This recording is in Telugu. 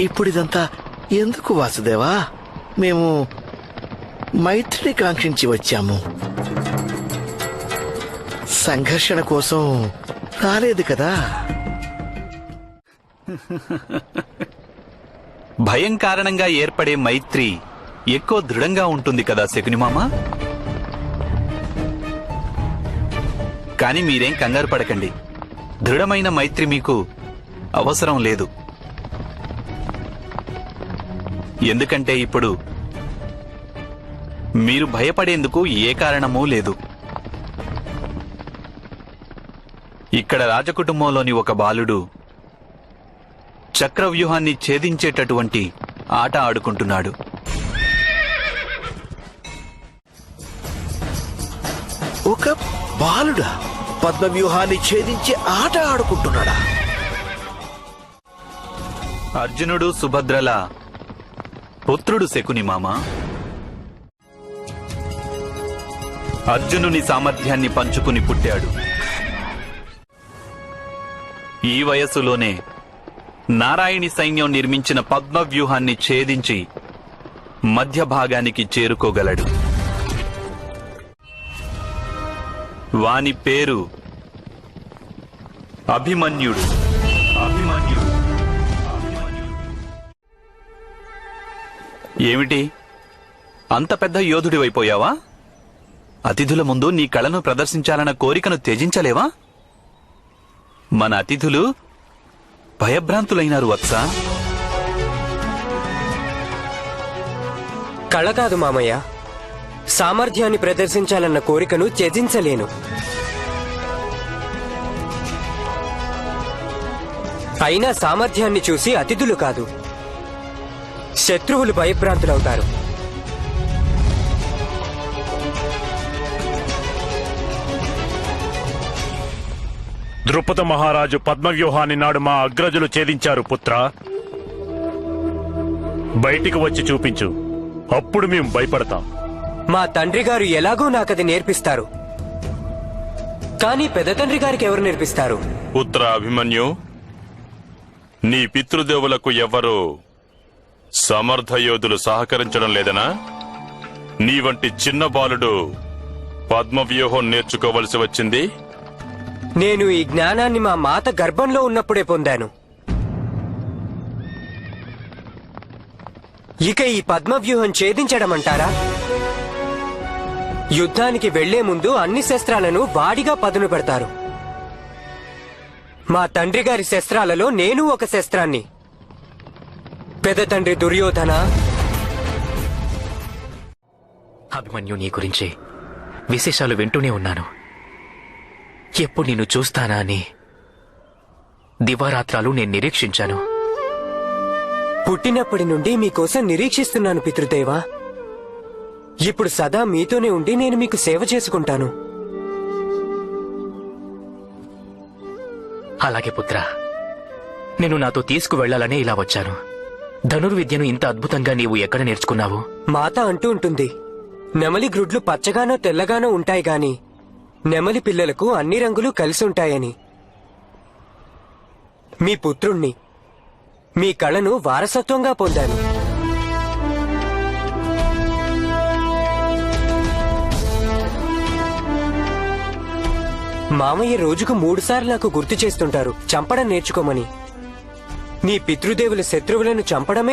ఇప్పుడిదంతా ఎందుకు వాసుదేవా? మేము మైత్రిని కాంక్షించి వచ్చాము, సంఘర్షణ కోసం రాలేదు కదా. భయం కారణంగా ఏర్పడే మైత్రి ఎక్కువ దృఢంగా ఉంటుంది కదా శకుని మామ. కానీ మీరేం కంగారు పడకండి, దృఢమైన మైత్రి మీకు అవసరం లేదు. ఎందుకంటే ఇప్పుడు మీరు భయపడేందుకు ఏ కారణమూ లేదు. ఇక్కడ రాజకుటుంబంలోని ఒక బాలుడు చక్రవ్యూహాన్ని ఛేదించేటటువంటి ఆట ఆడుకుంటున్నాడు. ఒక బాలుడా పద్మవ్యూహాన్ని ఛేదించే ఆట ఆడుకుంటున్నాడా? అర్జునుడు సుభద్రల పుత్రుడు శకుని మామ. అర్జునుని సామర్థ్యాన్ని పంచుకుని పుట్టాడు. ఈ వయస్సులోనే నారాయణి సైన్యం నిర్మించిన పద్మవ్యూహాన్ని ఛేదించి మధ్య భాగానికి చేరుకోగలడు. వాని పేరు అభిమన్యుడు. ఏమిటి, అంత పెద్ద యోధుడివైపోయావా? అతిథుల ముందు నీ కళను ప్రదర్శించాలన్న కోరికను త్యజించలేవా? మన అతిథులు భయభ్రాంతులైనారు వత్స. కళ కాదు మామయ్య, సామర్థ్యాన్ని ప్రదర్శించాలన్న కోరికను త్యజించలేను. అయినా సామర్థ్యాన్ని చూసి అతిథులు కాదు, శత్రువులు భయభ్రాంతులవుతారు. ద్రుపద మహారాజు పద్మవ్యూహాన్ని నాడు మా అగ్రజులు ఛేదించారు పుత్ర. బయటికి వచ్చి చూపించు, అప్పుడు మేం భయపడతాం. మా తండ్రి గారు ఎలాగో నాకది నేర్పిస్తారు, కానీ పెద్ద తండ్రి గారికి ఎవరు నేర్పిస్తారు? పుత్ర అభిమన్యు, నీ పితృదేవులకు ఎవరు సమర్థయోధులు సహకరించడం లేదనా? నీ వంటి చిన్న బాలుడు పద్మవ్యూహం నేర్చుకోవలసి వచ్చింది? నేను ఈ జ్ఞానాన్ని మా మాత గర్భంలో ఉన్నప్పుడే పొందాను. ఇక ఈ పద్మవ్యూహం ఛేదించడం అంటారా? యుద్ధానికి వెళ్లే ముందు అన్ని శస్త్రాలను వాడిగా పదును పెడతారు. మా తండ్రి గారి శస్త్రాలలో నేను ఒక శస్త్రాన్ని. పెద్ద తండ్రి దుర్యోధన. అభిమన్యు, నీ గురించి విశేషాలు వింటూనే ఉన్నాను. ఎప్పుడు నిన్ను చూస్తానా అని దివారాత్రాలు నేను నిరీక్షించాను. పుట్టినప్పటి నుండి మీకోసం నిరీక్షిస్తున్నాను పితృదేవా. ఇప్పుడు సదా మీతోనే ఉండి నేను మీకు సేవ చేసుకుంటాను. అలాగే పుత్ర, నేను నాతో తీసుకువెళ్లాలనే ఇలా వచ్చాను. ధనుర్విద్యను ఇంత అద్భుతంగా నీవు ఎక్కడ నేర్చుకున్నావు? మాత అంటూ ఉంటుంది, నెమలి గ్రుడ్లు పచ్చగానో తెల్లగానో ఉంటాయి గాని నెమలి పిల్లలకు అన్ని రంగులు కలిసి ఉంటాయని. మీ పుత్రుణ్ణి, మీ కళను వారసత్వంగా పొందాను. మామయ్య రోజుకు 3 సార్లు నాకు గుర్తు చేస్తుంటారు చంపడం నేర్చుకోమని. నీ పితృదేవుల శత్రువులను చంపడమే